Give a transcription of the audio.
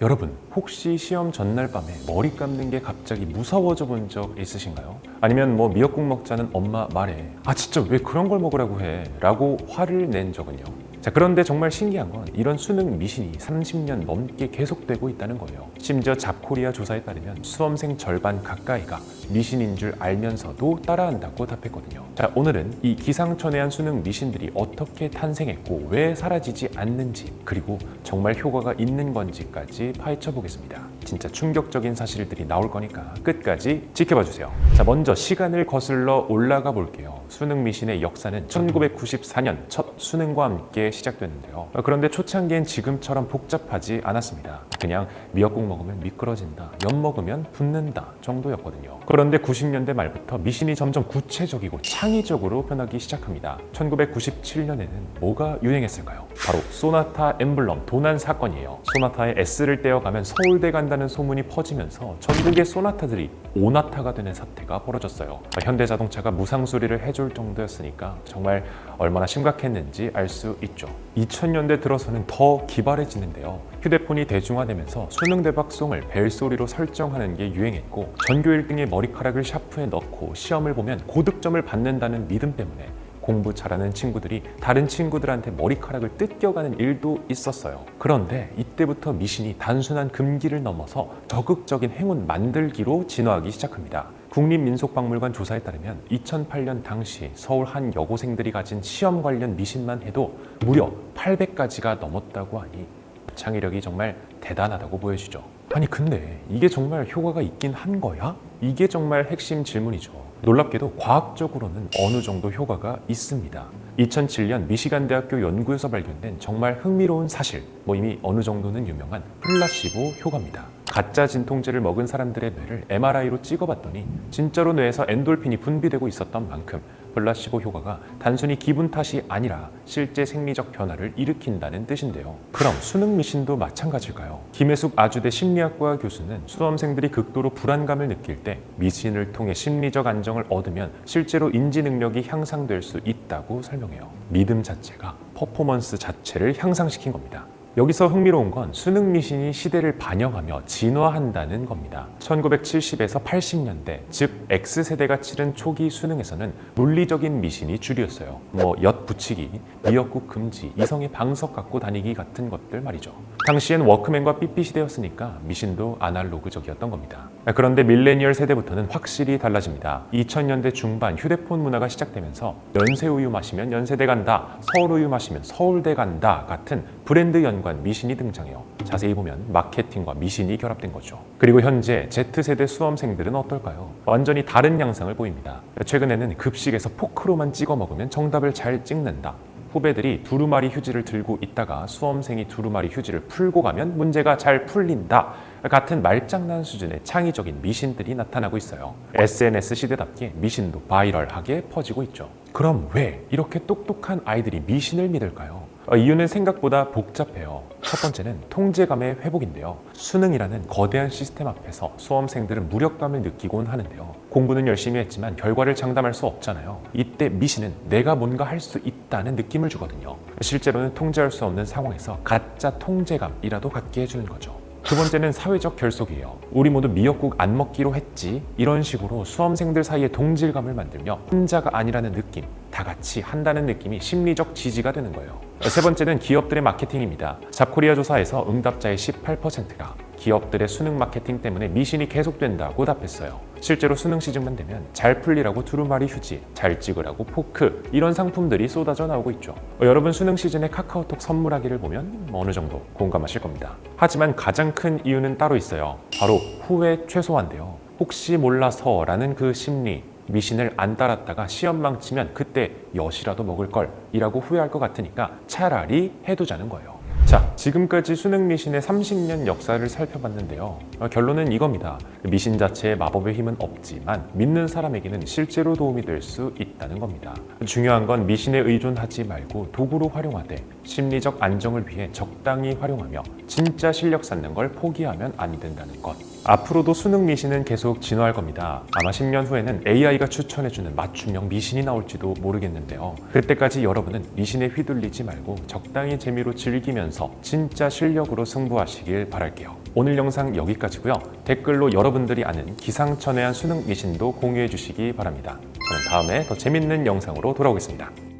여러분, 혹시 시험 전날 밤에 머리 감는 게 갑자기 무서워져 본 적 있으신가요? 아니면 미역국 먹자는 엄마 말에 진짜 왜 그런 걸 먹으라고 해? 라고 화를 낸 적은요? 자, 그런데 정말 신기한 건 이런 수능 미신이 30년 넘게 계속되고 있다는 거예요. 심지어 잡코리아 조사에 따르면 수험생 절반 가까이가 미신인 줄 알면서도 따라한다고 답했거든요. 자, 오늘은 이 기상천외한 수능 미신들이 어떻게 탄생했고 왜 사라지지 않는지, 그리고 정말 효과가 있는 건지까지 파헤쳐 보겠습니다. 진짜 충격적인 사실들이 나올 거니까 끝까지 지켜봐 주세요. 자, 먼저 시간을 거슬러 올라가 볼게요. 수능 미신의 역사는 1994년 첫 수능과 함께 시작됐는데요. 그런데 초창기엔 지금처럼 복잡하지 않았습니다. 그냥 미역국 먹으면 미끄러진다, 연 먹으면 붓는다 정도였거든요. 그런데 90년대 말부터 미신이 점점 구체적이고 창의적으로 변하기 시작합니다. 1997년에는 뭐가 유행했을까요? 바로 소나타 엠블럼 도난 사건이에요. 소나타에 S를 떼어가면 서울대 간다는 소문이 퍼지면서 전국의 소나타들이 오나타가 되는 사태가 벌어졌어요. 현대자동차가 무상수리를 해줄 정도였으니까 정말 얼마나 심각했는지 알 수 있죠. 2000년대 들어서는 더 기발해지는데요. 휴대폰이 대중화되면서 수능 대박송을 벨소리로 설정하는 게 유행했고, 전교 1등의 머리카락을 샤프에 넣고 시험을 보면 고득점을 받는다는 믿음 때문에 공부 잘하는 친구들이 다른 친구들한테 머리카락을 뜯겨가는 일도 있었어요. 그런데 이때부터 미신이 단순한 금기를 넘어서 적극적인 행운 만들기로 진화하기 시작합니다. 국립민속박물관 조사에 따르면 2008년 당시 서울 한 여고생들이 가진 시험 관련 미신만 해도 무려 800가지가 넘었다고 하니 창의력이 정말 대단하다고 보여지죠. 아니 근데 이게 정말 효과가 있긴 한 거야? 이게 정말 핵심 질문이죠. 놀랍게도 과학적으로는 어느 정도 효과가 있습니다. 2007년 미시간 대학교 연구에서 발견된 정말 흥미로운 사실, 이미 어느 정도는 유명한 플라시보 효과입니다. 가짜 진통제를 먹은 사람들의 뇌를 MRI로 찍어봤더니 진짜로 뇌에서 엔돌핀이 분비되고 있었던 만큼 플라시보 효과가 단순히 기분 탓이 아니라 실제 생리적 변화를 일으킨다는 뜻인데요. 그럼 수능 미신도 마찬가지일까요? 김혜숙 아주대 심리학과 교수는 수험생들이 극도로 불안감을 느낄 때 미신을 통해 심리적 안정을 얻으면 실제로 인지 능력이 향상될 수 있다고 설명해요. 믿음 자체가 퍼포먼스 자체를 향상시킨 겁니다. 여기서 흥미로운 건 수능 미신이 시대를 반영하며 진화한다는 겁니다. 1970에서 80년대, 즉 X세대가 치른 초기 수능에서는 물리적인 미신이 주류였어요. 엿 붙이기, 미역국 금지, 이성의 방석 갖고 다니기 같은 것들 말이죠. 당시엔 워크맨과 삐삐 시대였으니까 미신도 아날로그적이었던 겁니다. 그런데 밀레니얼 세대부터는 확실히 달라집니다. 2000년대 중반 휴대폰 문화가 시작되면서 연세우유 마시면 연세대 간다, 서울우유 마시면 서울대 간다 같은 브랜드 연관 미신이 등장해요. 자세히 보면 마케팅과 미신이 결합된 거죠. 그리고 현재 Z세대 수험생들은 어떨까요? 완전히 다른 양상을 보입니다. 최근에는 급식에서 포크로만 찍어 먹으면 정답을 잘 찍는다, 후배들이 두루마리 휴지를 들고 있다가 수험생이 두루마리 휴지를 풀고 가면 문제가 잘 풀린다 같은 말장난 수준의 창의적인 미신들이 나타나고 있어요. SNS 시대답게 미신도 바이럴하게 퍼지고 있죠. 그럼 왜 이렇게 똑똑한 아이들이 미신을 믿을까요? 이유는 생각보다 복잡해요. 첫 번째는 통제감의 회복인데요. 수능이라는 거대한 시스템 앞에서 수험생들은 무력감을 느끼곤 하는데요. 공부는 열심히 했지만 결과를 장담할 수 없잖아요. 이때 미신은 내가 뭔가 할 수 있다는 느낌을 주거든요. 실제로는 통제할 수 없는 상황에서 가짜 통제감이라도 갖게 해주는 거죠. 두 번째는 사회적 결속이에요. 우리 모두 미역국 안 먹기로 했지, 이런 식으로 수험생들 사이에 동질감을 만들며 혼자가 아니라는 느낌, 다 같이 한다는 느낌이 심리적 지지가 되는 거예요. 세 번째는 기업들의 마케팅입니다. 잡코리아 조사에서 응답자의 18%가 기업들의 수능 마케팅 때문에 미신이 계속된다고 답했어요. 실제로 수능 시즌만 되면 잘 풀리라고 두루마리 휴지, 잘 찍으라고 포크, 이런 상품들이 쏟아져 나오고 있죠. 여러분 수능 시즌에 카카오톡 선물하기를 보면 어느 정도 공감하실 겁니다. 하지만 가장 큰 이유는 따로 있어요. 바로 후회 최소화인데요. 혹시 몰라서라는 그 심리, 미신을 안 따랐다가 시험 망치면 그때 엿이라도 먹을 걸 이라고 후회할 것 같으니까 차라리 해두자는 거예요. 자, 지금까지 수능 미신의 30년 역사를 살펴봤는데요. 결론은 이겁니다. 미신 자체에 마법의 힘은 없지만 믿는 사람에게는 실제로 도움이 될 수 있다는 겁니다. 중요한 건 미신에 의존하지 말고 도구로 활용하되 심리적 안정을 위해 적당히 활용하며 진짜 실력 쌓는 걸 포기하면 안 된다는 것. 앞으로도 수능 미신은 계속 진화할 겁니다. 아마 10년 후에는 AI가 추천해주는 맞춤형 미신이 나올지도 모르겠는데요. 그때까지 여러분은 미신에 휘둘리지 말고 적당히 재미로 즐기면서 진짜 실력으로 승부하시길 바랄게요. 오늘 영상 여기까지고요. 댓글로 여러분들이 아는 기상천외한 수능 미신도 공유해 주시기 바랍니다. 저는 다음에 더 재밌는 영상으로 돌아오겠습니다.